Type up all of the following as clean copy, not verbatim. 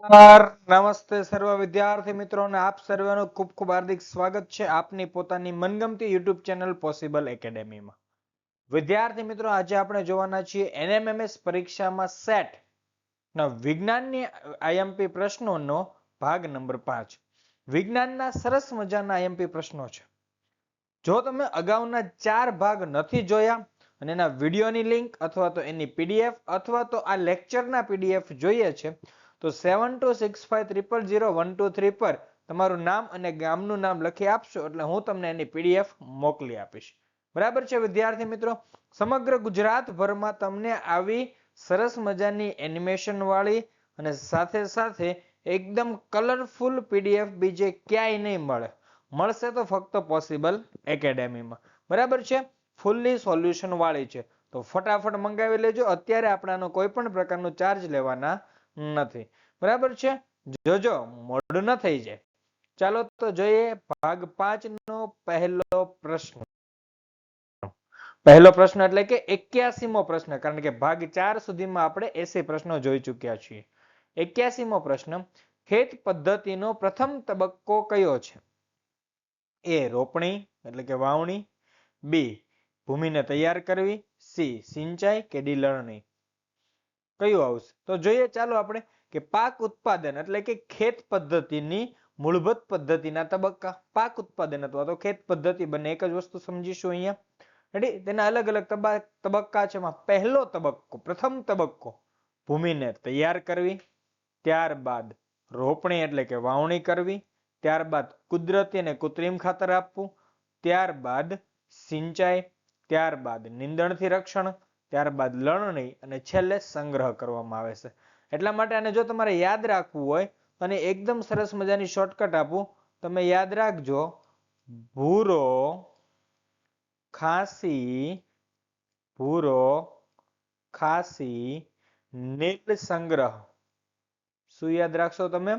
નમસ્તે સર્વ વિદ્યાર્થી મિત્રોને આપ સર્વેનું ખૂબ ખૂબ હાર્દિક સ્વાગત છે આપની પોતાની મનગમતી યુટ્યુબ ચેનલ પોસિબલ એકેડેમીમાં. વિદ્યાર્થી મિત્રો, આજે આપણે જોવાના છીએ એનએમએમએસ પરીક્ષામાં સેટ ના વિજ્ઞાનની આઈએમપી પ્રશ્નોનો ભાગ નંબર 5. વિજ્ઞાનના સરસ મજાના આઈએમપી પ્રશ્નો છે. જો તમે અગાઉના 4 ભાગ નથી જોયા અને એના વિડીયોની લિંક અથવા તો એની પીડીએફ અથવા તો આ લેક્ચરના પીડીએફ જોઈએ છે તો 7265000123 પર તમારું નામ અને ગામનું નામ લખી આપશો એટલે હું તમને એની પીડીએફ મોકલી આપીશ. બરાબર છે વિદ્યાર્થી મિત્રો? સમગ્ર ગુજરાતભરમાં તમને આવી સરસ મજાની એનિમેશન વાળી અને સાથે સાથે એકદમ કલરફુલ પીડીએફ બીજે ક્યાંય નહીં મળશે તો ફક્ત પોસિબલ એકેડેમીમાં. બરાબર છે? ફૂલ્લી સોલ્યુશન વાળી છે તો ફટાફટ મંગાવી લેજો. અત્યારે આપણાનો કોઈ પણ પ્રકારનો ચાર્જ લેવાના નથી. બરાબર છે? જોજો મોડું ન થઈ જાય. ચાલો તો જોઈએ ભાગ 5 નો પહેલો પ્રશ્ન. પહેલો પ્રશ્ન એટલે કે 81મો પ્રશ્ન, કારણ કે ભાગ 4 સુધીમાં આપણે 80 પ્રશ્નો જોઈ ચૂક્યા છીએ. 81મો પ્રશ્ન, ખેત પદ્ધતિનો પ્રથમ તબક્કો કયો છે? એ રોપણી એટલે કે વાવણી, બી ભૂમિને તૈયાર કરવી, સી સિંચાઈ કે ડી લણણી. કયું આવશે? તો જોઈએ ચાલો આપણે કે પાક ઉત્પાદન એટલે કે ખેત પદ્ધતિની મૂળભૂત પદ્ધતિના તબક્કા. પાક ઉત્પાદન અથવા તો ખેત પદ્ધતિ બંને એક જ વસ્તુ સમજીશું અહીંયા. રેડી? તેના અલગ અલગ તબક્કા છે. પહેલો તબક્કો, પ્રથમ તબક્કો ભૂમિને તૈયાર કરવી, ત્યારબાદ રોપણી એટલે કે વાવણી કરવી, ત્યારબાદ કુદરતી અને કૃત્રિમ ખાતર આપવું, ત્યારબાદ સિંચાઈ, ત્યારબાદ નિંદણથી રક્ષણ, ત્યારબાદ લણણી અને છેલ્લે સંગ્રહ કરવામાં આવે છે. એટલા માટે આને જો તમારે યાદ રાખવું હોય અને એકદમ સરસ મજાની શોર્ટકટ આપું, તમે યાદ રાખજો ભૂરો ખાસી નીલ સંગ્રહ. શું યાદ રાખશો તમે?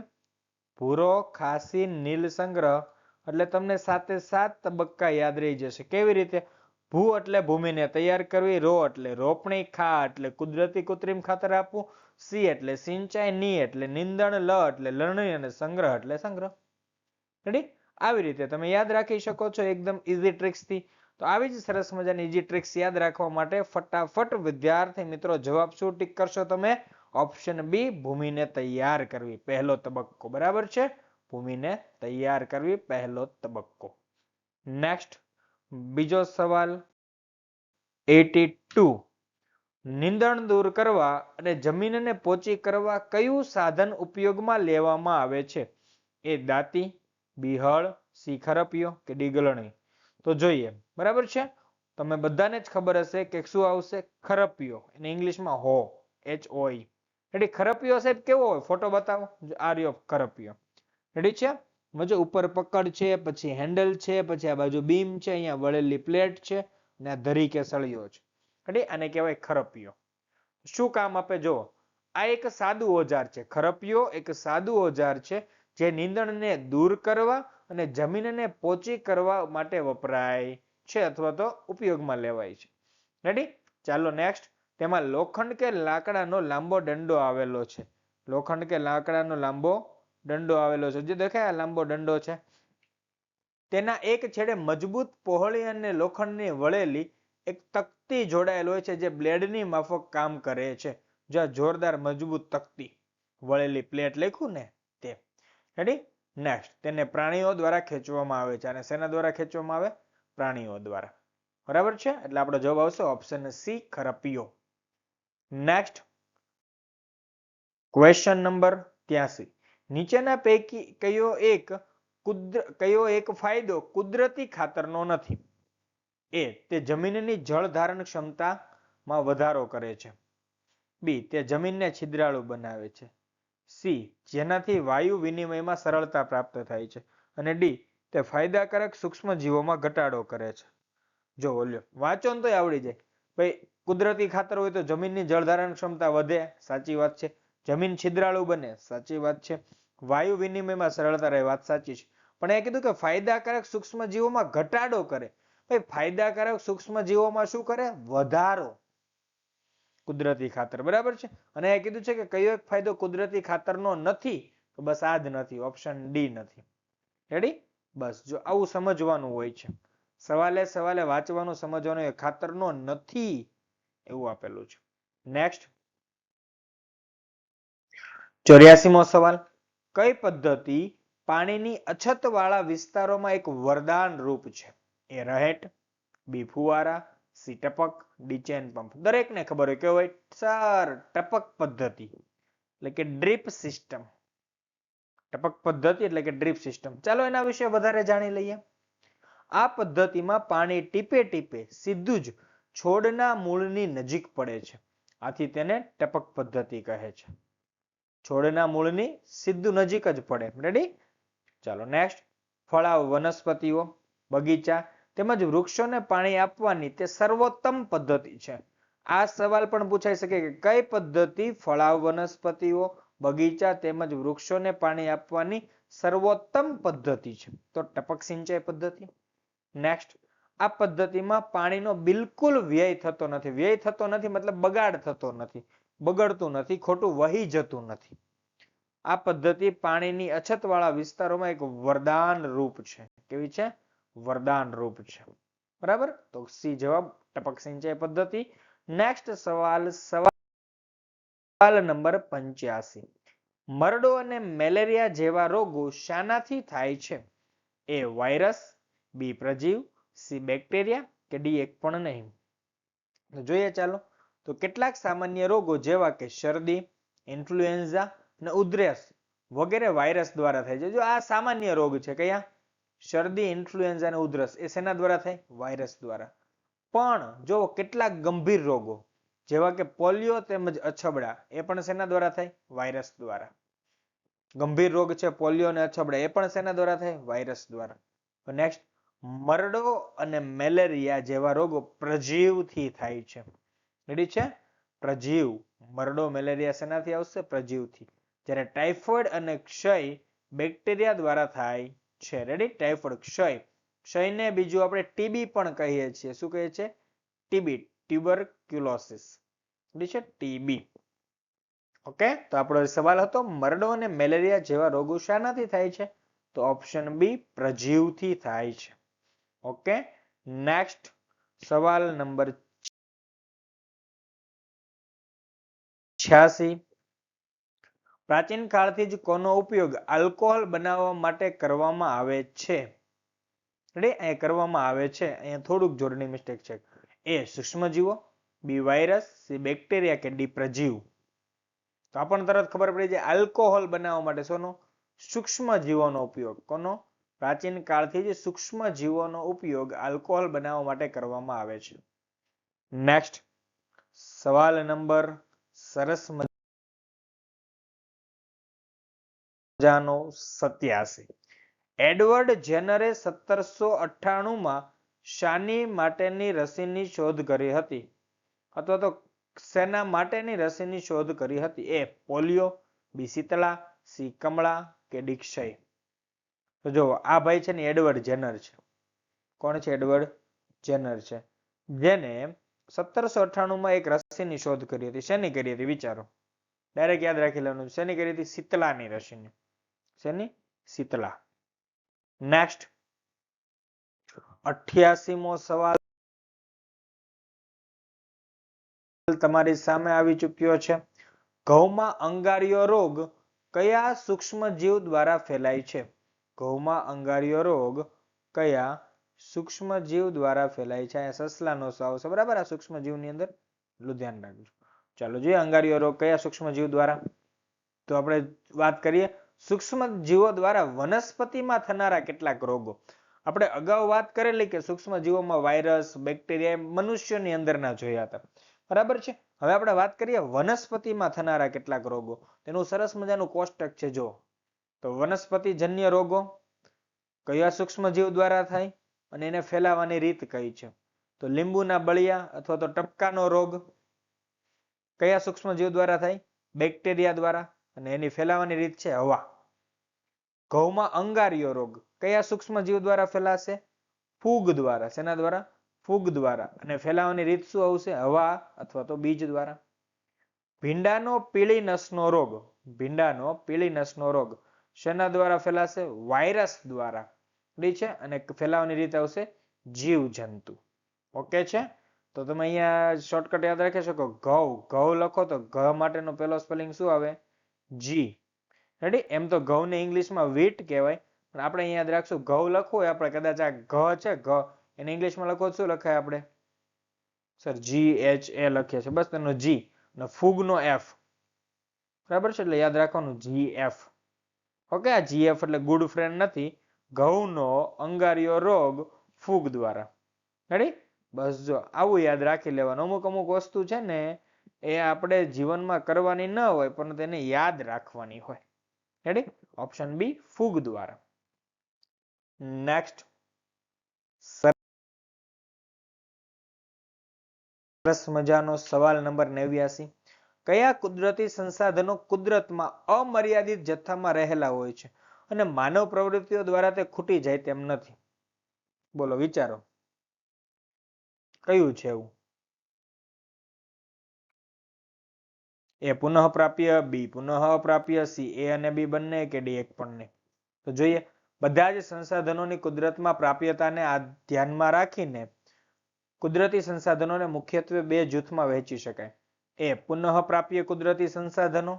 ભૂરો ખાસી નીલ સંગ્રહ. એટલે તમને 7 તબક્કા યાદ રહી જશે. કેવી રીતે? ભૂ એટલે ભૂમિને તૈયાર કરવી, રો એટલે રોપણી, ખા એટલે કુદરતી કૃત્રિમ ખાતર આપવું, સી એટલે સિંચાઈ, ની એટલે નિંદણ, લ એટલે લણણી અને સંગ્રહ એટલે સંગ્રહ. રેડી? આવી રીતે તમે યાદ રાખી શકો છો એકદમ ઈઝી ટ્રિક્સ થી. તો આવી જ સરસ મજાની ઈઝી ટ્રિક્સ યાદ રાખવા માટે ફટાફટ વિદ્યાર્થી મિત્રો જવાબ શું ટીક કરશો તમે? ઓપ્શન બી ભૂમિને તૈયાર કરવી, પહેલો તબક્કો. બરાબર છે? ભૂમિને તૈયાર કરવી પહેલો તબક્કો. નેક્સ્ટ બીજો સવાલ 82. નિંદણ દૂર કરવા અને જમીનને પોચી કરવા કયું સાધન ઉપયોગમાં લેવામાં આવે છે? એ દાંતી, બી હળ, સી ખરપિયો કે ડી ગળણી. તો જોઈએ. બરાબર છે? તમે બધાને જ ખબર હશે કે શું આવશે? ખરપિયો. એને ઇંગ્લિશમાં હો, HOE. રેડી? ખરપિયો સાહેબ કેવો હોય? ફોટો બતાવો. આ રહ્યો ખરપિયો. રેડી છે? જો ઉપર પકડ છે, પછી હેન્ડલ છે, પછી આ બાજુ બીમ છે, અહીંયા વળેલી પ્લેટ છે અને આ ધરી કે સળિયો છે. રેડી? આને કહેવાય ખરપિયો. શું કામ આપે? જો આ એક સાદું ઓજાર છે. ખરપિયો એક સાદું ઓજાર છે જે નીંદણને દૂર કરવા અને જમીનને પોચી કરવા માટે વપરાય છે અથવા તો ઉપયોગમાં લેવાય છે. રેડી? ચાલો નેક્સ્ટ. તેમાં લોખંડ કે લાકડાનો લાંબો દંડો આવેલો છે. લોખંડ કે લાકડાનો લાંબો દંડો આવેલો છે. જે દેખાય લાંબો દંડો છે. તેના એક છેડે મજબૂત પહોળી અને લોખંડની વળેલી એક તકતી જોડાયેલ હોય છે જે બ્લેડની માફક કામ કરે છે. જો જોરદાર મજબૂત તકતી, વળેલી પ્લેટ લખ્યું ને તે. રેડી? નેક્સ્ટ. તેને પ્રાણીઓ દ્વારા ખેંચવામાં આવે છે. અને શેના દ્વારા ખેંચવામાં આવે? પ્રાણીઓ દ્વારા. બરાબર છે? એટલે આપણો જવાબ આવશે ઓપ્શન સી ખરપિયો. Next question number 83. નીચેના પૈકી કયો એક ફાયદો કુદરતી ખાતરનો નથી? એ તે જમીનની જળ ધારણ ક્ષમતામાં વધારો કરે છે. બી તે જમીનને છિદ્રાળુ બનાવે છે. સી જેનાથી વાયુ વિનિમયમાં સરળતા પ્રાપ્ત થાય છે. અને ડી તે ફાયદાકારક સૂક્ષ્મ જીવોમાં ઘટાડો કરે છે. જો ઓલ્યો વાંચો ને તોય આવડી જાય. ભાઈ કુદરતી ખાતર હોય તો જમીનની જળધારણ ક્ષમતા વધે. સાચી વાત છે. જમીન છિદ્રાળુ બને. સાચી વાત છે. વાયુ વિનિમયમાં સરળતા રહે. વાત સાચી છે. પણ એ કીધું કે ફાયદાકારક સૂક્ષ્મ જીવોમાં ઘટાડો કરે. ભાઈ ફાયદાકારક સૂક્ષ્મ જીવોમાં શું કરે? વધારો. કુદરતી ખાતર, બરાબર છે. અને એ કીધું છે કે કયો એક ફાયદો કુદરતી ખાતરનો નથી, તો બસ આ જ નથી, ઓપ્શન ડી નથી. રેડી? બસ જો આવું સમજવાનું હોય છે. સવાલે વાંચવાનું સમજવાનું, એ ખાતરનો નથી એવું આપેલું છે. નેક્સ્ટ 84મો સવાલ, કઈ પદ્ધતિ પાણીની અછતવાળા વિસ્તારોમાં એક વરદાન રૂપ છે? એ રહેટ, બી ફુવારા, સી ટપક, ડી ચેન પંપ. દરેકને ખબર હોય કે હોય સર ટપક પદ્ધતિ એટલે કે ડ્રીપ સિસ્ટમ. ટપક પદ્ધતિ એટલે કે ડ્રીપ સિસ્ટમ. ચાલો એના વિશે વધારે જાણી લઈએ. આ પદ્ધતિમાં પાણી ટીપે ટીપે સીધું જ છોડના મૂળની નજીક પડે છે, આથી તેને ટપક પદ્ધતિ કહે છે. છોડના મૂળની સીધું નજીક જ પડે. રેડી? ચાલો નેક્સ્ટ, ફળાવ વનસ્પતિઓ, બગીચા તેમજ વૃક્ષોને પાણી આપવાની તે સર્વોત્તમ પદ્ધતિ છે. આ સવાલ પણ પૂછાઈ શકે કે કઈ પદ્ધતિ ફળાવ વનસ્પતિઓ, બગીચા તેમજ વૃક્ષોને પાણી આપવાની સર્વોત્તમ પદ્ધતિ છે? તો ટપક સિંચાઈ પદ્ધતિ. નેક્સ્ટ, આ પદ્ધતિમાં પાણીનો બિલકુલ વ્યય થતો નથી. વ્યય થતો નથી મતલબ બગાડ થતો નથી, બગડતું નથી, ખોટું વહી જતું નથી. આ પદ્ધતિ પાણીની અછતવાળા વિસ્તારોમાં એક વરદાન રૂપ છે. કેવી છે? વરદાન રૂપ છે. બરાબર? તો સી જવાબ ટપક સિંચાઈ પદ્ધતિ. નેક્સ્ટ સવાલ નંબર 85, મરડો અને મેલેરિયા જેવા રોગો શાનાથી થાય છે? એ વાયરસ, બી પ્રજીવ, સી બેક્ટેરિયા કે ડી એક પણ નહીં. જોઈએ ચાલો. તો કેટલાક સામાન્ય રોગો જેવા કે શરદી, ઇન્ફ્લુએન્ઝા અને ઉધરસ વગેરે વાયરસ દ્વારા થાય છે. જો આ સામાન્ય રોગ છે, કયા? શરદી, ઇન્ફ્લુએન્ઝા અને ઉધરસ. એ શેના દ્વારા થાય? વાયરસ દ્વારા. પણ જો કેટલાક ગંભીર રોગો જેવા કે પોલિયો તેમજ અછબડા, એ પણ શેના દ્વારા થાય? વાયરસ દ્વારા. ગંભીર રોગ છે પોલિયો અને અછબડા, એ પણ શેના દ્વારા થાય? વાયરસ દ્વારા. નેક્સ્ટ, મરડો અને મેલેરિયા જેવા રોગો પ્રજીવથી થાય છે. રેડી છે? પ્રજીવ. મરડો મેલેરિયા શેનાથી આવશે? પ્રજીવથી. જ્યારે ટાઇફોઇડ અને ક્ષય બેક્ટેરિયા દ્વારા થાય છે. રેડી? ટાઇફોઇડ, ક્ષય. ક્ષયને બીજું આપણે ટીબી પણ કહીએ છીએ. શું કહીએ છીએ? TB, tuberculosis. છે ટીબી. ઓકે, તો આપણો સવાલ હતો મરડો અને મેલેરિયા જેવા રોગો શાનાથી થાય છે? તો ઓપ્શન બી પ્રજીવથી થાય છે. ઓકે, નેક્સ્ટ સવાલ નંબર 86, પ્રાચીન કાળથી જ કોનો ઉપયોગ આલ્કોહોલ બનાવવા માટે કરવામાં આવે છે? અહીંયા કરવામાં આવે છે, અહીંયા થોડુંક જોડણી મિસ્ટેક છે. એ સૂક્ષ્મજીવો, બી વાયરસ, સી બેક્ટેરિયા કે ડી પ્રજીવ. તો આપણને તરત ખબર પડી જાય આલ્કોહોલ બનાવવા માટે શોનો? સૂક્ષ્મ જીવોનો ઉપયોગ. કોનો? પ્રાચીન કાળથી જ સૂક્ષ્મ જીવોનો ઉપયોગ આલ્કોહોલ બનાવવા માટે કરવામાં આવે છે. નેક્સ્ટ સવાલ નંબર સરસ મજાનો 87, એડવર્ડ જેનરે 1798 શાની માટેની રસીની શોધ કરી હતી? અથવા તો શેના માટેની રસીની શોધ કરી હતી? એ પોલિયો, બી શીતળા, સી કમળા કે ડી ક્ષય. તો જો આ ભાઈ છે ને એડવર્ડ જેનર છે. કોણ છે? એડવર્ડ જેનર છે, જેને 1798 એક રસીની શોધ કરી હતી. શેની કરી હતી? વિચારો, ડાયરેક્ટ યાદ રાખી લેવાનું. શેની કરી હતી? શીતળાની રસીની. શેની? શીતળા. નેક્સ્ટ 88મો સવાલ તમારી સામે આવી ચૂક્યો છે. ઘઉંમાં અંગારિયો રોગ કયા સૂક્ષ્મજીવ દ્વારા ફેલાય છે? ઘઉંમાં અંગારિયો રોગ કયા સૂક્ષ્મજીવ દ્વારા ફેલાય છે? અહીંયા સસલાનો સ આવશે. બરાબર? આ સૂક્ષ્મજીવની અંદર એટલું ધ્યાન રાખજો. ચાલો જોઈએ અંગારિયો રોગ કયા સૂક્ષ્મજીવ દ્વારા. તો આપણે વાત કરીએ સૂક્ષ્મજીવો દ્વારા વનસ્પતિમાં થનારા કેટલાક રોગો. આપણે અગાઉ વાત કરેલી કે સૂક્ષ્મજીવોમાં વાયરસ, બેક્ટેરિયા મનુષ્યની અંદરના જોયા હતા. બરાબર છે? હવે આપણે વાત કરીએ વનસ્પતિમાં થનારા કેટલાક રોગો. તેનું સરસ મજાનું કોષ્ટક છે. જો તો વનસ્પતિજન્ય રોગો કયા સૂક્ષ્મજીવ દ્વારા થાય અને એને ફેલાવાની રીત કઈ છે? તો લીંબુના બળિયા અથવા તો ટપકાનો રોગ કયા સૂક્ષ્મજીવ દ્વારા થાય? બેક્ટેરિયા દ્વારા, અને એની ફેલાવાની રીત છે હવા. ઘઉંમાં અંગારિયો રોગ કયા સૂક્ષ્મજીવ દ્વારા ફેલાશે? ફૂગ દ્વારા. શેના દ્વારા? ફૂગ દ્વારા. અને ફેલાવાની રીત શું આવશે? હવા અથવા તો બીજ દ્વારા. ભીંડાનો પીળી નસનો રોગ, ભીંડાનો પીળી નસનો રોગ શેના દ્વારા ફેલાશે? વાયરસ દ્વારા. છે અને ફેલાવાની રીત આવશે જીવજંતુ. ઓકે છે? તો તમે અહીંયા શોર્ટકટ યાદ રાખી શકો, ઘઉં, ઘઉં લખો તો ઘ માટેનો પહેલો સ્પેલિંગ શું આવે? જી. રેડી? એમ તો ઘઉંને ઇંગ્લિશમાં વીટ કહેવાય, પણ આપણે અહીંયા યાદ રાખશું, ઘઉં લખવું હોય આપણે કદાચ આ ઘ છે ઘ, એને ઇંગ્લિશમાં લખો શું લખાય આપણે? સર GHA લખીએ છીએ, બસ તેનો જી અને ફૂગનો એફ. બરાબર છે? એટલે યાદ રાખવાનું GF. ઓકે, આ GF એટલે ગુડ ફ્રેન્ડ નથી, ઘઉંનો અંગારિયો રોગ ફૂગ દ્વારા. રેડી? બસ જો આવું યાદ રાખી લેવાનું. અમુક અમુક વસ્તુ છે ને એ આપણે જીવનમાં કરવાની ન હોય પણ તેને યાદ રાખવાની હોય. રેડી? ઓપ્શન બી ફૂગ દ્વારા. નેક્સ્ટ, સરસ મજાનો સવાલ નંબર 89. કયા કુદરતી સંસાધનો કુદરતમાં અમર્યાદિત જથ્થામાં રહેલા હોય છે અને માનવ પ્રવૃત્તિઓ દ્વારા તે ખૂટી જાય તેમ નથી? બોલો, વિચારો. કયું છે એવું? એ પુનઃપ્રાપ્ય, બી પુનઃપ્રાપ્ય, સી એ અને બી બંને, કે ડી એક પણ નહીં? તો જોઈએ, બધા જ સંસાધનોની કુદરતમાં પ્રાપ્યતાને ધ્યાનમાં રાખીને કુદરતી સંસાધનોને મુખ્યત્વે બે જૂથમાં વહેંચી શકાય. એ પુનઃપ્રાપ્ય કુદરતી સંસાધનો,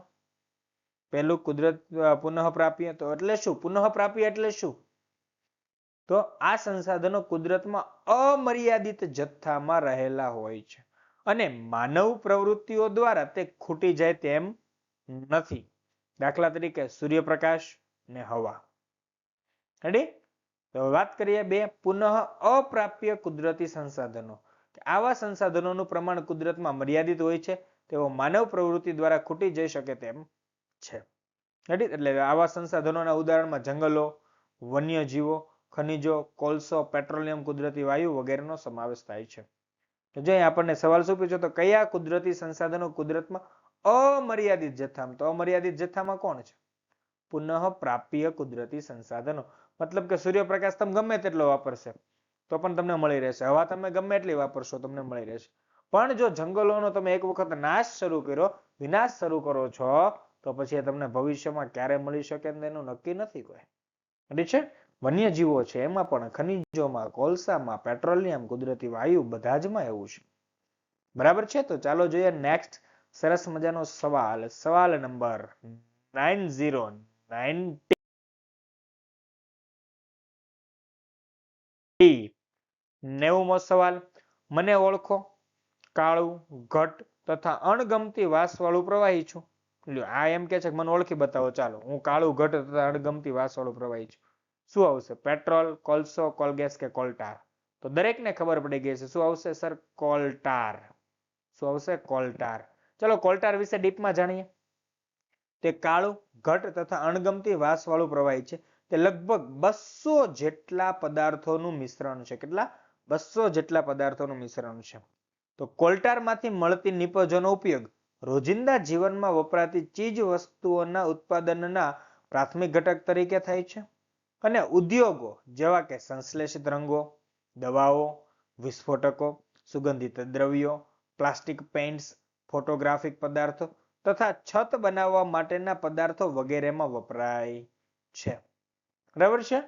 પહેલું કુદરત પુનઃપ્રાપ્ય. તો એટલે શું પુનઃપ્રાપ્ય એટલે શું? તો આ સંસાધનો કુદરતમાં અમર્યાદિત જથ્થામાં રહેલા હોય છે અને માનવ પ્રવૃત્તિઓ દ્વારા તે ખૂટી જાય તેમ નથી. દાખલા તરીકે સૂર્યપ્રકાશ ને હવા. રેડી? તો વાત કરીએ બે પુનઃ અપ્રાપ્ય કુદરતી સંસાધનો. આવા સંસાધનોનું પ્રમાણ કુદરતમાં મર્યાદિત હોય છે, તેઓ માનવ પ્રવૃત્તિ દ્વારા ખૂટી જઈ શકે તેમ છે. રેડી? એટલે આવા સંસાધનોના ઉદાહરણમાં જંગલો, વન્યજીવો, ખનિજો, કોલસો, પેટ્રોલિયમ, કુદરતી વાયુ વગેરેનો સમાવેશ થાય છે. તો જો આપણને સવાલ શું પૂછ્યો, તો કયા કુદરતી સંસાધનો કુદરતમાં અમર્યાદિત જથ્થામાં? તો અમર્યાદિત જથ્થામાં કોણ છે? પુનઃ પ્રાપ્ય કુદરતી સંસાધનો. મતલબ કે સૂર્યપ્રકાશ તમે ગમે તેટલો વાપરશે તો પણ તમને મળી રહેશે, હવા તમે ગમે એટલી વાપરશો તમને મળી રહેશે. પણ જો જંગલોનો તમે એક વખત નાશ શરૂ કર્યો, વિનાશ શરૂ કરો છો, તો પછી તમને ભવિષ્યમાં ક્યારે મળી શકે તેનું નક્કી નથી કોઈ. ઠીક છે? વન્યજીવો છે એમાં પણ, ખનિજોમાં, કોલસામાં, પેટ્રોલિયમ, કુદરતી વાયુ, બધા જ માં એવું છે. બરાબર છે? તો ચાલો જોઈએ નેક્સ્ટ સરસ મજાનો સવાલ. સવાલ નંબર 90. નેવુંમો સવાલ. મને ઓળખો, કાળું, ઘટ તથા અણગમતી વાસવાળું પ્રવાહી છું. આ એમ કે છે કે મને ઓળખી બતાવો. ચાલો, હું કાળું, ઘટ તથા અણગમતી વાસવાળું પ્રવાહી છું. શું આવશે? પેટ્રોલ, કોલસો, કોલગેસ કે કોલટાર? તો દરેકને ખબર પડી ગઈ છે શું આવશે સર? કોલટાર. શું આવશે? કોલટાર. ચલો કોલટાર વિશે ડીપમાં જાણીએ. તે કાળું, ઘટ તથા અણગમતી વાસવાળું પ્રવાહી છે. તે લગભગ 200 જેટલા પદાર્થોનું મિશ્રણ છે. કેટલા? 200 જેટલા પદાર્થોનું મિશ્રણ છે. તો કોલટારમાંથી મળતી નિપજોનો ઉપયોગ રોજિંદા જીવનમાં વપરાતી ચીજ વસ્તુઓના ઉત્પાદનના પ્રાથમિક ઘટક તરીકે થાય છે અને ઉદ્યોગો જેવા કે સંશ્લેષિત રંગો, દવાઓ, વિસ્ફોટકો, સુગંધિત દ્રવ્યો, પ્લાસ્ટિક પેઇન્ટ્સ, ફોટોગ્રાફિક પદાર્થો તથા છત બનાવવા માટેના પદાર્થો વગેરેમાં વપરાય છે. બરાબર છે?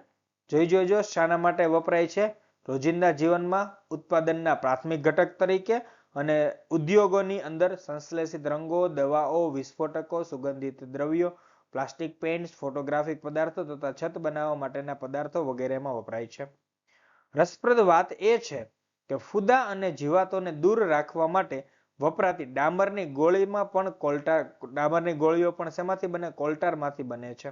જોઈ જોજો શાના માટે વપરાય છે? રોજિંદા જીવનમાં ઉત્પાદનના પ્રાથમિક ઘટક તરીકે અને ઉદ્યોગોની અંદર સંશ્લેષિત રંગો, દવાઓ, વિસ્ફોટકો, સુગંધિત દ્રવ્યો, પ્લાસ્ટિક પેઇન્ટ્સ, ફોટોગ્રાફિક પદાર્થો તથા છત બનાવવા માટેના પદાર્થો વગેરેમાં વપરાય છે. રસપ્રદ વાત એ છે કે ફૂદા અને જીવાતોને દૂર રાખવા માટે વપરાતી ડામરની ગોળીમાં પણ ડામરની ગોળીઓ પણ શેમાંથી બને? કોલટારમાંથી બને છે.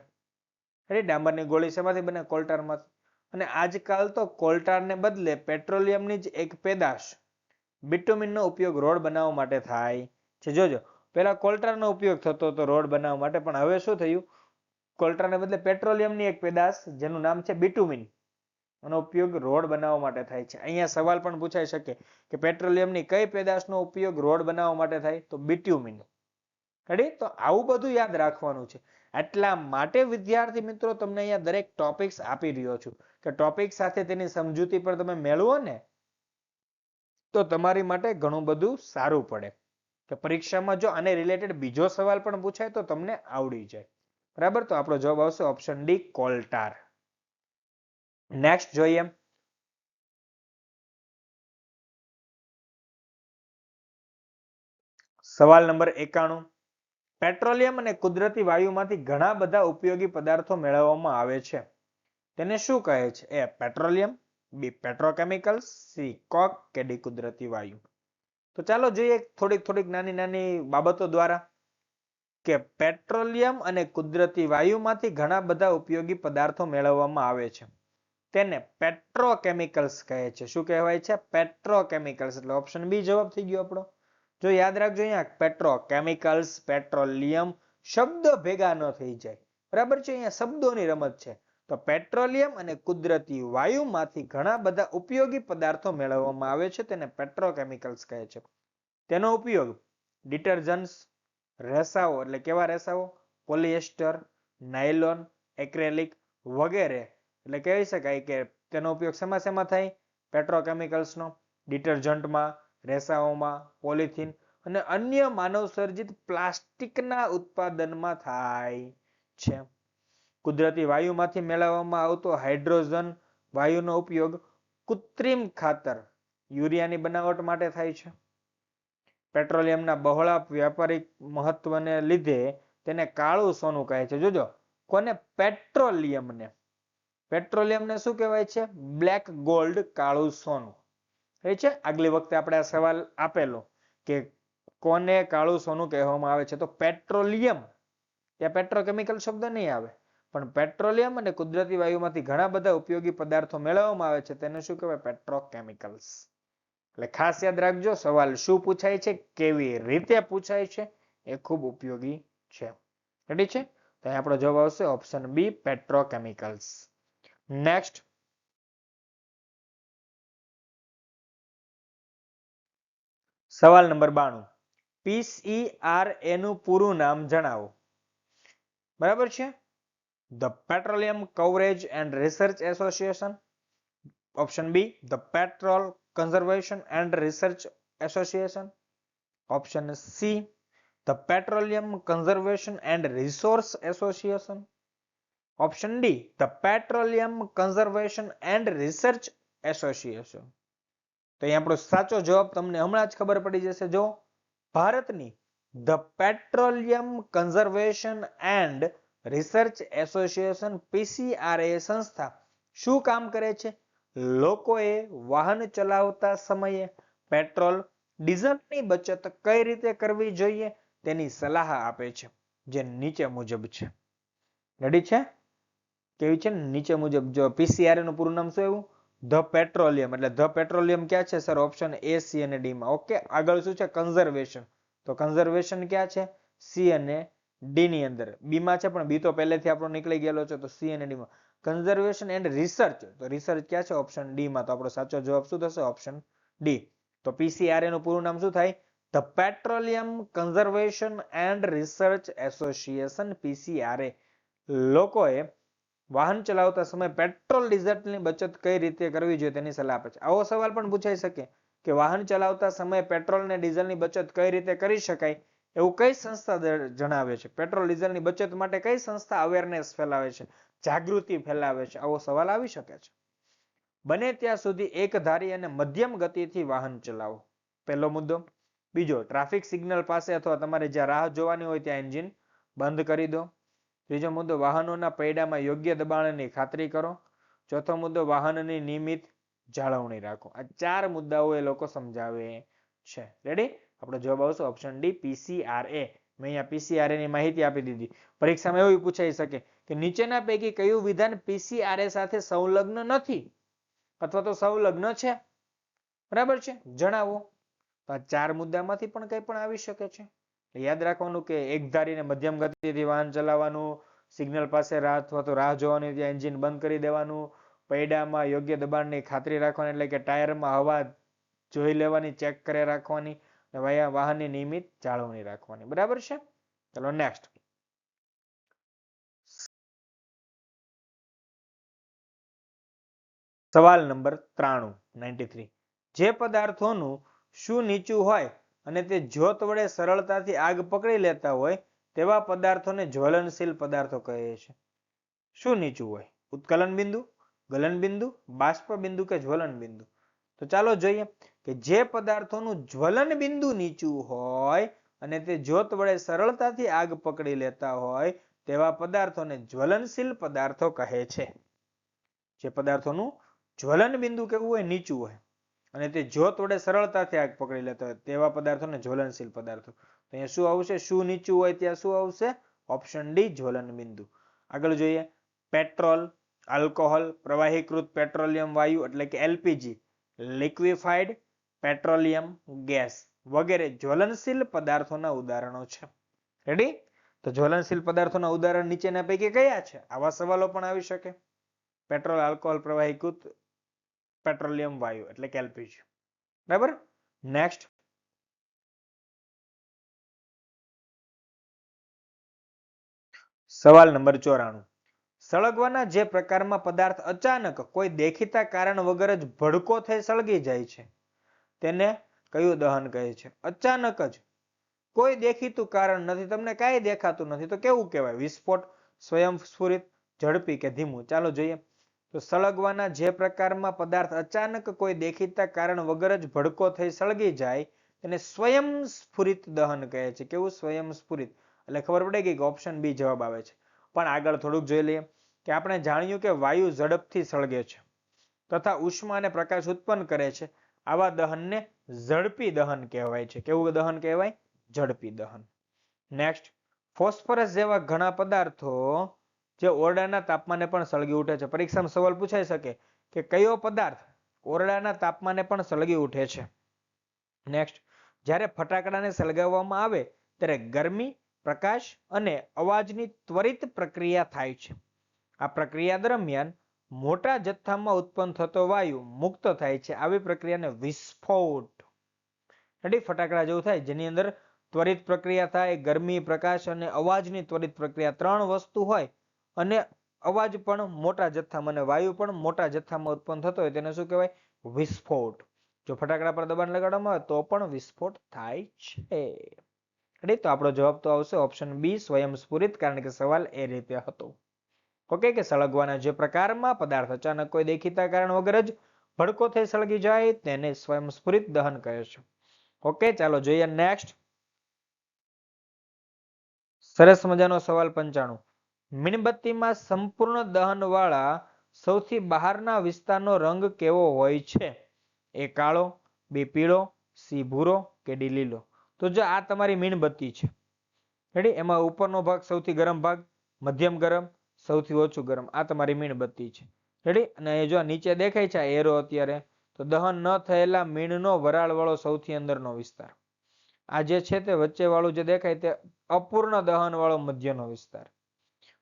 ડામરની ગોળી શેમાંથી બને? કોલટારમાંથી. અને આજકાલ તો કોલટારને બદલે પેટ્રોલિયમની જ એક પેદાશ બિટુમિનનો ઉપયોગ રોડ બનાવવા માટે થાય છે. જોજો, પહેલા કોલટારનો ઉપયોગ થતો હતો રોડ બનાવવા માટે, પણ હવે શું થયું? કોલટારને બદલે પેટ્રોલિયમની એક પેદાશ જેનું નામ છે બિટુમિન, એનો ઉપયોગ રોડ બનાવવા માટે થાય છે. અહીંયા સવાલ પણ પૂછાઈ શકે કે પેટ્રોલિયમની કઈ પેદાશનો ઉપયોગ રોડ બનાવવા માટે થાય? તો બિટ્યુમિન. રેડી? તો આવું બધું યાદ રાખવાનું છે. એટલા માટે વિદ્યાર્થી મિત્રો તમને અહીંયા દરેક ટોપિક્સ આપી રહ્યો છું કે ટોપિક સાથે તેની સમજૂતી પર તમે મેળવો ને તો તમારી માટે ઘણું બધું સારું પડે. કે પરીક્ષામાં જો આને રિલેટેડ બીજો સવાલ પણ પૂછાય તો તમને આવડી જાય. બરાબર, તો આપણો જવાબ આવશે ઓપ્શન ડી કોલટાર. નેક્સ્ટ જોઈએ. સવાલ નંબર 91. પેટ્રોલિયમ અને કુદરતી વાયુમાંથી ઘણા બધા ઉપયોગી પદાર્થો મેળવવામાં આવે છે. તેને શું કહે છે? એ પેટ્રોલિયમ, બી પેટ્રોકેમિકલ્સ, સી કોક કે ડી કુદરતી વાયુ. તો ચાલો જોઈએ થોડીક નાની નાની બાબતો દ્વારા કે પેટ્રોલિયમ અને કુદરતી વાયુમાંથી ઘણા બધા ઉપયોગી પદાર્થો મેળવવામાં આવે છે. તેને પેટ્રોકેમિકલ્સ કહે છે. શું કહેવાય છે? પેટ્રોકેમિકલ્સ. એટલે ઓપ્શન બી જવાબ થઈ ગયો આપણો. જો યાદ રાખજો, અહીંયા પેટ્રોકેમિકલ્સ, પેટ્રોલિયમ શબ્દ ભેગા ન થઈ જાય. બરાબર છે, અહીંયા શબ્દોની રમત છે. તો પેટ્રોલિયમ અને કુદરતી વાયુમાંથી ઘણા બધા ઉપયોગી પદાર્થો મેળવવામાં આવે છે, તેને પેટ્રોકેમિકલ્સ કહે છે. તેનો ઉપયોગ ડિટર્જન્ટ્સ, રેસાઓ એટલે કેવા રેસાઓ? પોલિએસ્ટર, નાયલોન, એક્રેલિક વગેરે. એટલે કહી શકાય કે તેનો ઉપયોગ શેમાં થાય? પેટ્રોકેમિકલ્સનો ડિટર્જન્ટમાં, રેસાઓમાં, પોલિથીન અને અન્ય માનવ સર્જિત પ્લાસ્ટિકના ઉત્પાદનમાં થાય છે. કુદરતી વાયુમાંથી મેળવવામાં આવતો હાઇડ્રોજન વાયુનો ઉપયોગ કૃત્રિમ ખાતર યુરિયાની બનાવટ માટે થાય છે. પેટ્રોલિયમના બહોળા વ્યાપારિક મહત્વને લીધે તેને કાળું સોનું કહે છે. જોજો, કોને? પેટ્રોલિયમને. પેટ્રોલિયમને શું કહેવાય છે? બ્લેક ગોલ્ડ, કાળું સોનું. એ છે આગલી વખતે આપણે આ સવાલ આપેલો કે કોને કાળું સોનું કહેવામાં આવે છે? તો પેટ્રોલિયમ. ત્યાં પેટ્રોકેમિકલ શબ્દ નહીં આવે, પણ પેટ્રોલિયમ અને કુદરતી વાયુમાંથી ઘણા બધા ઉપયોગી પદાર્થો મેળવવામાં આવે છે, તેને શું કહેવાય? પેટ્રોકેમિકલ્સ. એટલે ખાસ યાદ રાખજો, સવાલ શું પૂછાય છે, કેવી રીતે પૂછાય છે, એ ખૂબ ઉપયોગી છે. રેડી છે? તો આપણો જવાબ આવશે ઓપ્શન બી પેટ્રોકેમિકલ્સ. નેક્સ્ટ સવાલ નંબર 92. PCRA નું પૂરું નામ જણાવો. બરાબર છે? The petroleum coverage and research association. Option B the petrol conservation and research association. Option see the petroleum conservation and resource association. Option D the petroleum conservation and research association. તો અહીં આપણો સાચો જવાબ તમને હમણાં જ ખબર પડી જશે. જો ભારતની the petroleum conservation and research association PCRA સંસ્થા શું કામ કરે છે? લોકોએ વાહન ચલાવતા સમયે પેટ્રોલ, ડીઝલની બચત કઈ રીતે કરવી જોઈએ તેની સલાહ આપે છે, જે નીચે મુજબ છે. રેડી છે? કેવી છે? નીચે મુજબ. જો PCRA નું પૂરું નામ શું એવું? The petroleum. એટલે ધ પેટ્રોલિયમ ક્યાં છે સર? ઓપ્શન એ, સી અને ડી માં. ઓકે, આગળ શું છે? કન્ઝર્વેશન. તો કન્ઝર્વેશન ક્યાં છે? સી અને ડી ની અંદર. બી માં છે, પણ બી તો પહેલેથી આપણો નીકળી ગયેલો છે, તો સી અને ડી માં. કન્ઝર્વેશન એન્ડ રિસર્ચ, તો રિસર્ચ ક્યાં છે? ઓપ્શન ડી માં. તો આપણો સાચો જવાબ શું થશે? Option D. તો PCRA નું પૂરું નામ શું થાય? The petroleum conservation and research association, PCRA. લોકોએ વાહન ચલાવતા સમયે પેટ્રોલ, ડીઝલની બચત કઈ રીતે કરવી જોઈએ તેની સલાહ આપે છે. આવો સવાલ પણ પૂછાઈ શકે કે વાહન ચલાવતા સમયે પેટ્રોલ અને ડીઝલની બચત કઈ રીતે કરી શકાય, એવું કઈ સંસ્થા જણાવે છે? પેટ્રોલ ડીઝલની બચત માટે કઈ સંસ્થા અવેરનેસ ફેલાવે છે, જાગૃતિ ફેલાવે છે? આવો સવાલ આવી શકે છે. બને ત્યાં સુધી એકધારી અને મધ્યમ ગતિથી વાહન ચલાવો, પહેલો મુદ્દો. બીજો, ટ્રાફિક સિગ્નલ પાસે અથવા તમારે જ્યાં રાહ જોવાની હોય ત્યાં એન્જિન બંધ કરી દો. ત્રીજો મુદ્દો, વાહનોના પૈડામાં યોગ્ય દબાણની ખાતરી કરો. ચોથો મુદ્દો, વાહનની નિયમિત જાળવણી રાખો. આ 4 મુદ્દાઓ એ લોકો સમજાવે છે. રેડી? આપણો જવાબ આવશે ઓપ્શન ડી, PCRA. મેં અહીંયા PCRA ની માહિતી આપી દીધી. પરીક્ષામાં એવું પૂછાઈ શકે કે નીચેના પૈકી કયું વિધાન PCRA સાથે સંલગ્ન નથી અથવા તો સંલગ્ન છે? બરાબર છે? જણાવો. તો આ 4 મુદ્દામાંથી પણ કંઈ પણ આવી શકે છે. યાદ રાખવાનું કે એકધારીને મધ્યમ ગતિથી વાહન ચલાવવાનું, સિગ્નલ પાસે રાહ અથવા તો રાહ જોવાની ત્યાં એન્જિન બંધ કરી દેવાનું, પૈડામાં યોગ્ય દબાણની ખાતરી રાખવાની, એટલે કે ટાયરમાં હવા જોઈ લેવાની, ચેક કરી રાખવાની, વાહનની નિયમિત જાળવણી રાખવાની. બરાબર છે? ચલો નેક્સ્ટ. સવાલ નંબર 93. જે પદાર્થોનું શું નીચું હોય અને તે જ્યોત વડે સરળતાથી આગ પકડી લેતા હોય તેવા પદાર્થોને જ્વલનશીલ પદાર્થો કહે છે. શું નીચું હોય? ઉત્કલન બિંદુ, ગલન બિંદુ, બાષ્પ બિંદુ કે જ્વલન બિંદુ? તો ચાલો જોઈએ કે જે પદાર્થોનું જ્વલન બિંદુ નીચું હોય અને તે જ્યોત વડે સરળતાથી આગ પકડી લેતા હોય તેવા પદાર્થોને જ્વલનશીલ પદાર્થો કહે છે. જે પદાર્થોનું જ્વલન બિંદુ કેવું હોય? નીચું હોય અને તે જ્યોત વડે સરળતાથી આગ પકડી લેતા હોય તેવા પદાર્થોને જ્વલનશીલ પદાર્થો. અહીંયા શું આવશે? શું નીચું હોય ત્યાં શું આવશે? ઓપ્શન ડી, જ્વલન બિંદુ. આગળ જોઈએ, પેટ્રોલ, આલ્કોહોલ, પ્રવાહીકૃત પેટ્રોલિયમ વાયુ એટલે કે એલપીજી, લિક્વિફાઈડ પેટ્રોલિયમ ગેસ વગેરે જ્વલનશીલ પદાર્થોના ઉદાહરણો છે. રેડી? તો જ્વલનશીલ પદાર્થોના ઉદાહરણ નીચેના પૈકી કયા છે? આવા સવાલો પણ આવી શકે. પેટ્રોલ, આલ્કોહોલ, પ્રવાહીકૃત પેટ્રોલિયમ વાયુ એટલે કે એલપીજી. બરાબર? નેક્સ્ટ, સવાલ નંબર 94. સળગવાના જે પ્રકારમાં પદાર્થ અચાનક કોઈ દેખીતા કારણ વગર જ ભડકો થઈ સળગી જાય છે તેને કયું દહન કહે છે? અચાનક જ, કોઈ દેખીતું કારણ નથી, તમને કાંઈ દેખાતું નથી, તો કેવું કહેવાય? વિસ્ફોટ, સ્વયંસ્ફુરિત, ઝડપી કે ધીમું? ચાલો જોઈએ. તો સળગવાના જે પ્રકારમાં પદાર્થ અચાનક કોઈ દેખીતા કારણ વગર જ ભડકો થઈ સળગી જાય તેને સ્વયંસ્ફુરિત દહન કહે છે. કેવું? સ્વયંસ્ફુરિત. એટલે ખબર પડે કે ઓપ્શન બી જવાબ આવે છે. પણ આગળ થોડુંક જોઈ લઈએ કે આપણે જાણ્યું કે વાયુ ઝડપથી સળગે છે તથા ઉષ્મા અને પ્રકાશ ઉત્પન્ન કરે છે. આવા દહનને ઝડપી દહન કહેવાય છે. કેવું દહન કહેવાય? ઝડપી દહન. નેક્સ્ટ, ફોસ્ફરસ જેવા ઘણા પદાર્થો જે ઓરડાના તાપમાને પણ સળગી ઉઠે છે. પરીક્ષામાં સવાલ પૂછાઈ શકે કે કયો પદાર્થ ઓરડાના તાપમાને પણ સળગી ઉઠે છે? નેક્સ્ટ, જ્યારે ફટાકડાને સળગાવવામાં આવે ત્યારે ગરમી, પ્રકાશ અને અવાજની ત્વરિત પ્રક્રિયા થાય છે. આ પ્રક્રિયા દરમિયાન મોટા જથ્થામાં ઉત્પન્ન થતો વાયુ મુક્ત થાય છે. આવી પ્રક્રિયાને વિસ્ફોટ. રેડી? ફટાકડા જેવું થાય જેની અંદર ત્વરિત પ્રક્રિયા થાય, ગરમી, પ્રકાશ અને અવાજની ત્વરિત પ્રક્રિયા, ત્રણ વસ્તુ હોય અને અવાજ પણ મોટા જથ્થામાં અને વાયુ પણ મોટા જથ્થામાં ઉત્પન્ન થતો હોય તેને શું કહેવાય? વિસ્ફોટ. જો ફટાકડા પર દબાણ લગાડવામાં આવે તો પણ વિસ્ફોટ થાય છે. રેડી? તો આપણો જવાબ તો આવશે ઓપ્શન બી, સ્વયંસ્ફુરિત, કારણ કે સવાલ એ રીતે હતો. ઓકે, કે સળગવાના જે પ્રકારમાં પદાર્થ અચાનક કોઈ દેખીતા કારણ વગર જ ભડકો થઈ સળગી જાય તેને સ્વયંસ્ફુરિત દહન કહે છે. ઓકે, ચાલો જોઈએ નેક્સ્ટ. સરસ મજાનો સવાલ 95. મીણબત્તીમાં સંપૂર્ણ દહન વાળા સૌથી બહારના વિસ્તારનો રંગ કેવો હોય છે? એ કાળો, બી પીળો, સી ભૂરો કે ડી લીલો? તો જો આ તમારી મીણબત્તી છે. રેડી? એમાં ઉપરનો ભાગ સૌથી ગરમ ભાગ, મધ્યમ ગરમ, સૌથી ઓછું ગરમ. આ તમારી મીણબત્તી છે. રેડી? અને જો નીચે દેખાય છે એરો અત્યારે, તો દહન ન થયેલા મીણનો વરાળ વાળો સૌથી અંદરનો વિસ્તાર. આ જે છે તે વચ્ચે વાળું જે દેખાય તે અપૂર્ણ દહન વાળો મધ્યનો વિસ્તાર.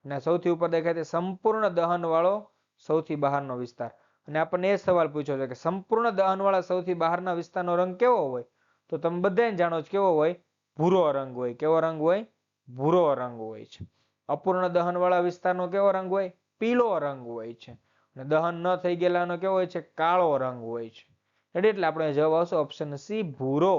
અને સૌથી ઉપર દેખાય તે સંપૂર્ણ દહન વાળો સૌથી બહારનો વિસ્તાર. અને આપણને એ સવાલ પૂછ્યો છે કે સંપૂર્ણ દહન વાળા સૌથી બહારના વિસ્તારનો રંગ કેવો હોય? તો તમે બધાને જાણો છો કેવો હોય? ભૂરો રંગ હોય. કેવો રંગ હોય? ભૂરો રંગ હોય છે. અપૂર્ણ દહન વાળા વિસ્તારનો કેવો રંગ હોય? પીળો રંગ હોય છે. અને દહન ન થઈ ગયેલાનો કેવો હોય છે? કાળો રંગ હોય છે. એટલે આપણે જવાબ આવશે ઓપ્શન સી, ભૂરો.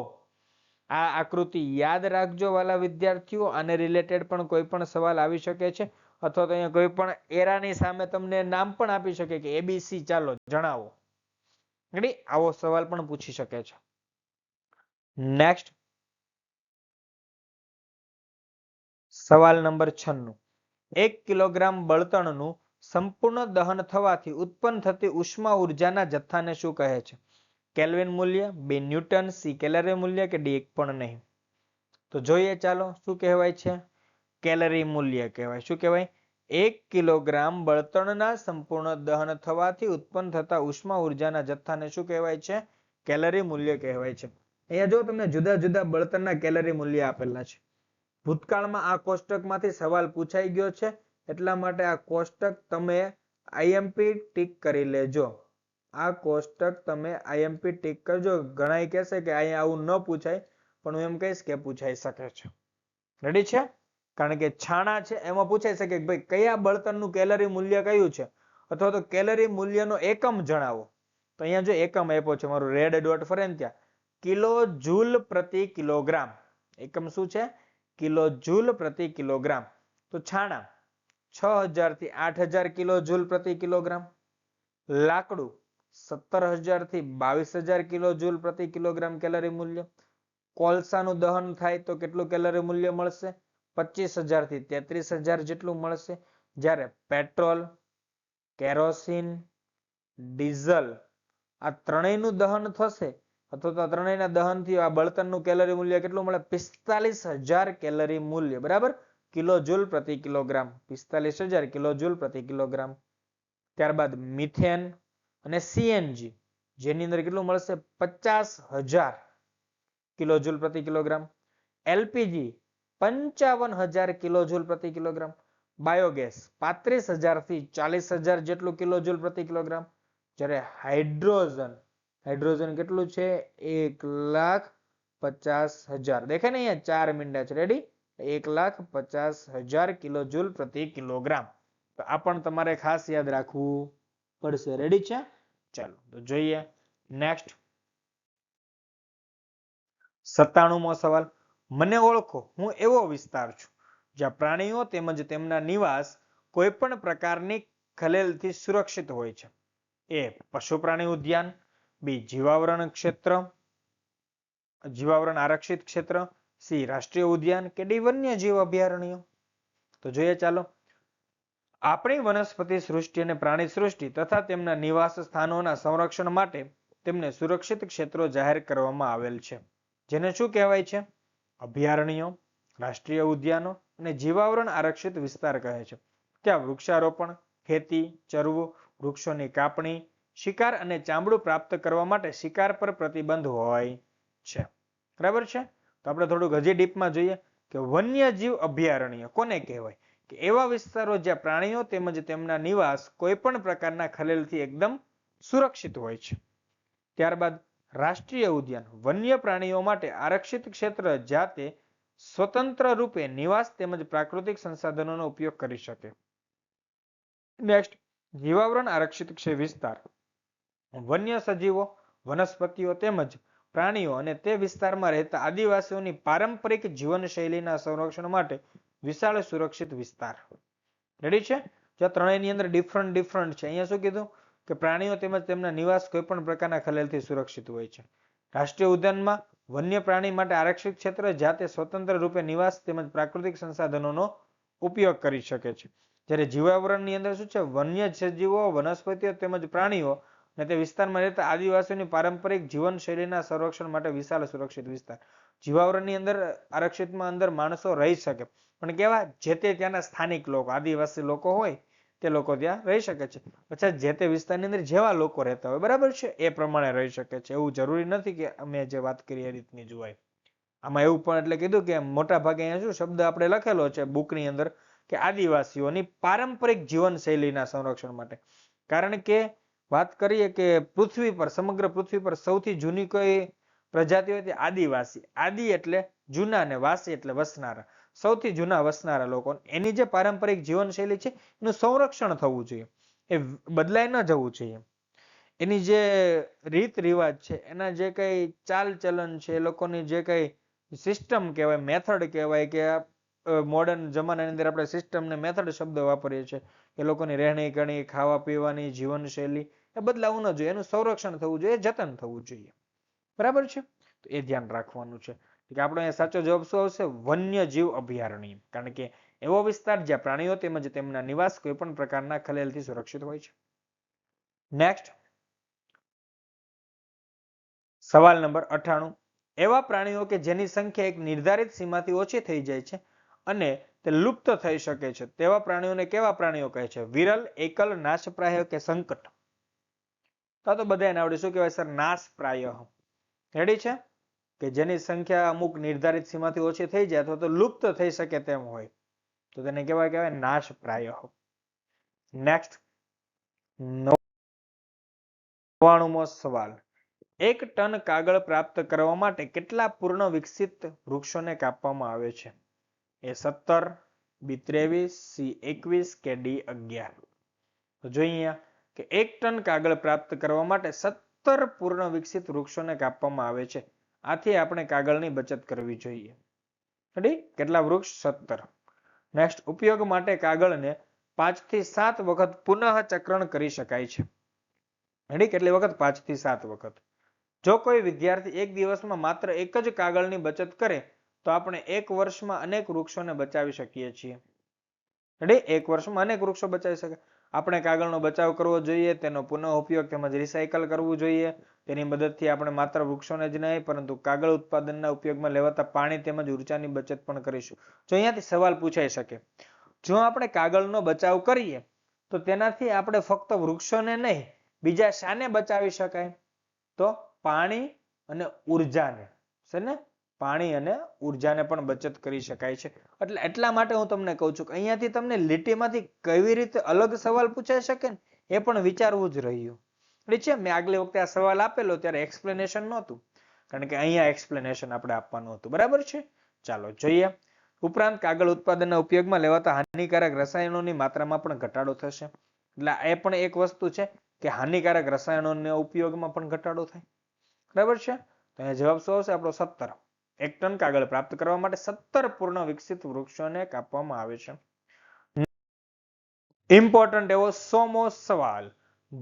આ આકૃતિ યાદ રાખજો વાલા વિદ્યાર્થીઓ. આને રિલેટેડ પણ કોઈ પણ સવાલ આવી શકે છે અથવા તો અહીંયા કોઈ પણ એરાની સામે તમને નામ પણ આપી શકે કે એબીસી, ચાલો જણાવો. રેડી? આવો સવાલ પણ પૂછી શકે છે. નેક્સ્ટ, સવાલ નંબર 96. 1 કિલોગ્રામ બળતણનું સંપૂર્ણ દહન થવાથી ઉત્પન્ન થતી ઉષ્મા ઉર્જાના જથ્થાને શું કહે છે? કેલ્વિન મૂલ્ય, બી ન્યૂટન, સી કેલરી મૂલ્ય કે ડી એક પણ નહીં? તો જોઈએ ચાલો શું કહેવાય છે? કેલરી મૂલ્ય કહેવાય. શું કહેવાય? 1 કિલોગ્રામ બળતણના સંપૂર્ણ દહન થવાથી ઉત્પન્ન થતા ઉષ્મા ઉર્જાના જથ્થાને શું કહેવાય છે? કેલરી મૂલ્ય કહેવાય છે. અહીંયા જો તમને જુદા જુદા બળતણના કેલરી મૂલ્ય આપેલા છે. ભૂતકાળમાં આ કોષ્ટકમાંથી સવાલ પૂછાઈ ગયો છે એટલા માટે આ કોષ્ટક તમે આઈએમપી ટીક કરી લેજો. આ કોષ્ટક તમે આઈએમપી ટીક કરજો. ઘણા કહેશે કે અહીંયા આવું ન પૂછાય, પણ હું એમ કહીશ કે પૂછાઈ શકે છે. રેડી છે? કારણ કે છાણા છે એમાં પૂછાઈ શકે કે ભાઈ કયા બળતણનું કેલરી મૂલ્ય કયું છે અથવા તો કેલરી મૂલ્યનો એકમ જણાવો. તો અહીંયા જો એકમ આપ્યો છે, મારું રેડ ડોટ ફરે ને ત્યાં કિલો જૂલ પ્રતિ કિલોગ્રામ. એકમ શું છે? કિલો જૂલ પ્રતિ કિલોગ્રામ. તો છાણા 6000 થી 8000 કિલો જૂલ પ્રતિ કિલોગ્રામ. લાકડું 17000 થી 22000 કિલો જૂલ પ્રતિ કિલોગ્રામ કેલરી મૂલ્ય. કોલસાનું દહન થાય તો કેટલું કેલરી મૂલ્ય મળશે? 25000 થી 33000 જેટલું મળશે. જ્યારે પેટ્રોલ, કેરોસીન, ડીઝલ આ ત્રણેયનું દહન થશે અથવા તો ત્રણેયના દહનથી આ બળતણનું કેલરી મૂલ્ય કેટલું મળે? 45000 કેલરી મૂલ્ય. બરાબર, કિલો જૂલ પ્રતિ કિલોગ્રામ. 45000 કિલો જૂલ પ્રતિ કિલોગ્રામ. ત્યારબાદ મિથેન અને સીએનજી જેની અંદર કેટલું મળશે? 50000 કિલો જૂલ પ્રતિ કિલોગ્રામ. એલપીજી 55000 કિલો જૂલ પ્રતિ કિલોગ્રામ. બાયોગેસ 35000 થી 40000 જેટલું કિલો જૂલ પ્રતિ કિલોગ્રામ. જ્યારે હાઇડ્રોજન કેટલું છે? 1,50,000. દેખાય ને અહીંયા 4 મીંડા છે. રેડી? 1,50,000 કિલો જૂલ પ્રતિ કિલોગ્રામ. તો આ પણ તમારે ખાસ યાદ રાખવું પડશે. રેડી છે? ચાલો તો જોઈએ નેક્સ્ટ 97મો સવાલ. મને ઓળખો, હું એવો વિસ્તાર છું જ્યાં પ્રાણીઓ તેમજ તેમના નિવાસ કોઈ પણ પ્રકારની ખલેલથી સુરક્ષિત હોય છે. એ પશુ પ્રાણી ઉદ્યાન, બી જીવાવરણ ક્ષેત્ર, જીવાવરણ આરક્ષિત ક્ષેત્ર, સી રાષ્ટ્રીય ઉદ્યાન કે ડી વન્યજીવ અભયારણ્ય. તો જોઈએ ચાલો. આપણી વનસ્પતિ સૃષ્ટિ અને પ્રાણી સૃષ્ટિ તથા તેમના નિવાસ સ્થાનોના સંરક્ષણ માટે તેમને સુરક્ષિત ક્ષેત્રો જાહેર કરવામાં આવેલ છે. જેને શું કહેવાય છે? અભયારણ્યો, રાષ્ટ્રીય ઉદ્યાનો અને જીવાવરણ આરક્ષિત વિસ્તાર કહે છે. ત્યાં વૃક્ષારોપણ, ખેતી, ચરવું, વૃક્ષોની કાપણી, શિકાર અને ચામડું પ્રાપ્ત કરવા માટે શિકાર પર પ્રતિબંધ હોય છે. બરાબર છે? તો આપણે થોડુંક હજી ડીપમાં જોઈએ કે વન્યજીવ અભયારણ્ય કોને કહેવાય? કે એવા વિસ્તારો જ્યાં પ્રાણીઓ તેમજ તેમના નિવાસ કોઈ પણ પ્રકારના ખલેલથી એકદમ સુરક્ષિત હોય છે. ત્યારબાદ રાષ્ટ્રીય ઉદ્યાન વન્ય પ્રાણીઓ માટે આરક્ષિત ક્ષેત્ર જ્યાં તે સ્વતંત્ર રૂપે નિવાસ તેમજ પ્રાકૃતિક સંસાધનોનો ઉપયોગ કરી શકે. નેક્સ્ટ જીવાવરણ આરક્ષિત વિસ્તાર વન્ય સજીવો, વનસ્પતિઓ તેમજ પ્રાણીઓ અને તે વિસ્તારમાં રહેતા આદિવાસીઓની પારંપરિક જીવનશૈલીના સંરક્ષણ માટે વિશાળ સુરક્ષિત વિસ્તાર. રેડી છે? જ્યાં ત્રણેયની અંદર ડિફરન્ટ છે. અહીંયા શું કીધું? કે પ્રાણીઓ તેમજ તેમના નિવાસ કોઈ પણ પ્રકારના ખલેલથી સુરક્ષિત હોય છે. રાષ્ટ્રીય ઉદ્યાનમાં વન્ય પ્રાણી માટે આરક્ષિત ક્ષેત્ર જ્યાં તે સ્વતંત્ર રૂપે નિવાસ તેમજ પ્રાકૃતિક સંસાધનોનો ઉપયોગ કરી શકે છે. જ્યારે જીવાવરણની અંદર શું છે? વન્ય સજીવો, વનસ્પતિઓ તેમજ પ્રાણીઓ અને તે વિસ્તારમાં રહેતા આદિવાસીઓની પારંપરિક જીવનશૈલીના સંરક્ષણ માટે વિશાળ સુરક્ષિત વિસ્તાર. જીવાવરણની અંદર આરક્ષિતમાં અંદર માણસો રહી શકે, પણ કેવા? જે તે ત્યાંના સ્થાનિક લોકો, આદિવાસી લોકો હોય તે લોકો ત્યાં રહી શકે છે. પછી જે તે વિસ્તારની અંદર જેવા લોકો રહેતા હોય, બરાબર છે, એ પ્રમાણે રહી શકે છે. એવું જરૂરી નથી કે અમે જે વાત કરી એ રીતની જોવાય. આમાં એવું પણ એટલે કીધું કે મોટા ભાગે અહીંયા શું શબ્દ આપણે લખેલો છે બુકની અંદર કે આદિવાસીઓની પારંપરિક જીવનશૈલીના સંરક્ષણ માટે. કારણ કે વાત કરીએ કે પૃથ્વી પર, સમગ્ર પૃથ્વી પર સૌથી જૂની કોઈ પ્રજાતિ હોય તે આદિવાસી. આદિ એટલે જૂના અને વાસી એટલે વસનારા. સૌથી જૂના વસનારા લોકો. એની જે પારંપરિક જીવનશૈલી છે એનું સંરક્ષણ થવું જોઈએ. એ બદલાઈ ન જવું જોઈએ. એની જે રીત રિવાજ છે, એના જે કઈ ચાલ ચલન છે, એ લોકોની જે કઈ સિસ્ટમ કહેવાય, મેથડ કહેવાય કે મોડર્ન જમાનાની અંદર આપણે સિસ્ટમ ને મેથડ શબ્દ વાપરીએ છીએ. એ લોકોની રહેણી કરણી, ખાવા પીવાની જીવનશૈલી એ બદલાવું ન જોઈએ. એનું સંરક્ષણ થવું જોઈએ, જતન થવું જોઈએ. બરાબર છે? તો એ ધ્યાન રાખવાનું છે. કે આપણો અહીંયા સાચો જવાબ શું આવશે? વન્યજીવ અભયારણ્ય. કારણ કે એવો વિસ્તાર જ્યાં પ્રાણીઓ તેમજ તેમના નિવાસ કોઈ પણ પ્રકારના ખલેલથી સુરક્ષિત હોય છે. નેક્સ્ટ સવાલ નંબર 98. એવા પ્રાણીઓ કે જેની સંખ્યા એક નિર્ધારિત સીમાથી ઓછી થઈ જાય છે અને તે લુપ્ત થઈ શકે છે તેવા પ્રાણીઓને કેવા પ્રાણીઓ કહે છે? વિરલ, એકલ, નાશપ્રાય કે સંકટ? તો બધાને આવડે. શું કહેવાય સર? નાશપ્રાય. રેડી છે? કે જેની સંખ્યા અમુક નિર્ધારિત સીમાથી ઓછી થઈ જાય અથવા તો લુપ્ત થઈ શકે તેમ હોય તો તેને કહેવાય નાશપ્રાય. નેક્સ્ટ 99મો સવાલ. 1 ટન કાગળ પ્રાપ્ત કરવા માટે કેટલા પૂર્ણ વિકસિત વૃક્ષોને કાપવામાં આવે છે? એ 17, બી 23, સી 21 કે ડી 11? તો જોઈએ કે 1 ટન કાગળ પ્રાપ્ત કરવા માટે 17 પૂર્ણ વિકસિત વૃક્ષોને કાપવામાં આવે છે. આથી આપણે કાગળની બચત કરવી જોઈએ. રેડી? કેટલા વૃક્ષ? 17. નેક્સ્ટ, ઉપયોગ માટે કાગળને 5 થી 7 વખત પુનઃ ચક્રણ કરી શકાય છે. રેડી? કેટલી વખત? 5 થી 7 વખત. જો કોઈ વિદ્યાર્થી એક દિવસમાં માત્ર એક જ કાગળની બચત કરે તો આપણે એક વર્ષમાં અનેક વૃક્ષોને બચાવી શકીએ છીએ. રેડી? એક વર્ષમાં અનેક વૃક્ષો બચાવી શકે. આપણે કાગળનો બચાવ કરવો જોઈએ, તેનો પુનઃ ઉપયોગ તેમજ રિસાયકલ કરવું જોઈએ. તેની મદદથી આપણે માત્ર વૃક્ષોને જ નહીં પરંતુ કાગળ ઉત્પાદનના ઉપયોગમાં લેવાતા પાણી તેમજ ઉર્જાની બચત પણ કરીશું. જો અહીંયાથી સવાલ પૂછાઈ શકે, જો આપણે કાગળનો બચાવ કરીએ તો તેનાથી આપણે ફક્ત વૃક્ષોને નહીં બીજા શાને બચાવી શકાય? તો પાણી અને ઉર્જાને. છે ને? પાણી અને ઉર્જાને પણ બચત કરી શકાય છે. એટલે એટલા માટે હું તમને કહું છું કે અહીંયાથી તમને લીટીમાંથી કેવી રીતે અલગ સવાલ પૂછાઈ શકે ને એ પણ વિચારવું જ રહ્યું. એટલે છે, મેં આગલી વખતે આ સવાલ આપેલો ત્યારે એક્સપ્લેનેશન નહોતું, કારણ કે અહીંયા એક્સપ્લેનેશન આપણે આપવાનું હતું. બરાબર છે? ચાલો જોઈએ. ઉપરાંત કાગળ ઉત્પાદનના ઉપયોગમાં લેવાતા હાનિકારક રસાયણોની માત્રામાં પણ ઘટાડો થશે. એટલે એ પણ એક વસ્તુ છે કે હાનિકારક રસાયણોના ઉપયોગમાં પણ ઘટાડો થાય. બરાબર છે? તો અહીંયા જવાબ શું આવશે આપણો? 17. 1 ટન કાગળ પ્રાપ્ત કરવા માટે 17 પૂર્ણ વિકસિત વૃક્ષોને કાપવામાં આવે છે. ઇમ્પોર્ટન્ટ એવો 100મો સવાલ.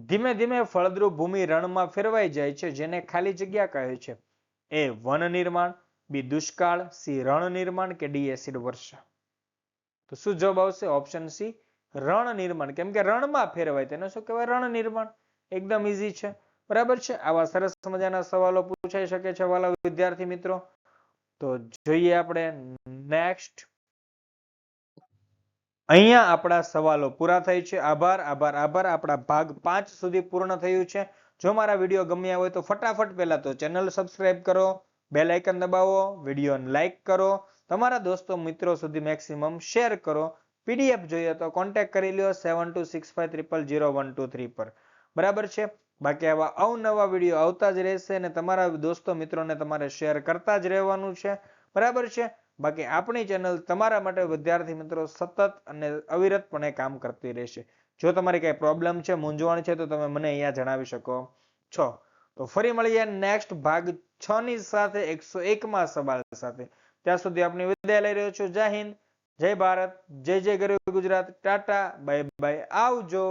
ધીમે ધીમે ફળદ્રુપ ભૂમિ રણમાં ફેરવાઈ જાય છે, જેને ખાલી જગ્યા કહે છે. એ વન નિર્માણ, બી દુષ્કાળ, સી રણ નિર્માણ કે ડી એસિડ વર્ષા? તો શું જવાબ આવશે? ઓપ્શન સી, રણ નિર્માણ. કેમ કે રણમાં ફેરવાય તેને શું કહેવાય? રણ નિર્માણ. એકદમ ઈઝી છે. બરાબર છે? આવા સરસ મજાના સવાલો પૂછાઈ શકે છે વાલા વિદ્યાર્થી મિત્રો. તો જોઈએ આપણે નેક્સ્ટ. અહીંયા આપણા સવાલો પૂરા થાય છે. આભાર. આપણા ભાગ 5 સુધી પૂર્ણ થયું છે. જો મારા વિડીયો ગમ્યા હોય તો ફટાફટ પહેલા તો ચેનલ સબસ્ક્રાઇબ કરો, બેલ આઇકન દબાવો, વિડીયોને લાઈક કરો, તમારા દોસ્તો મિત્રો સુધી મેક્સિમમ શેર કરો. પીડીએફ જોઈએ તો કોન્ટેક્ટ કરી લ્યો 7265000123 પર. બરાબર છે? બાકી આવા અવનવા વિડીયો આવતા જ રહેશે અને તમારા દોસ્તો મિત્રોને તમારે શેર કરતા જ રહેવાનું છે. બરાબર છે? બાકી આપણી ચેનલ તમારા માટે વિદ્યાર્થી મિત્રો સતત અને અવિરતપણે કામ કરતી રહેશે. જો તમારી કઈ પ્રોબ્લેમ છે, મૂંઝવણ છે તો તમે મને અહીંયા જણાવી શકો છો. તો ફરી મળીએ નેક્સ્ટ ભાગ 6 ની સાથે 101માં સવાલ સાથે. ત્યાં સુધી આપની વિદાય લઈ રહ્યો છું. જય હિન્દ, જય ભારત, જય જય ગરવી ગુજરાત. ટાટા, બાય બાય, આવજો.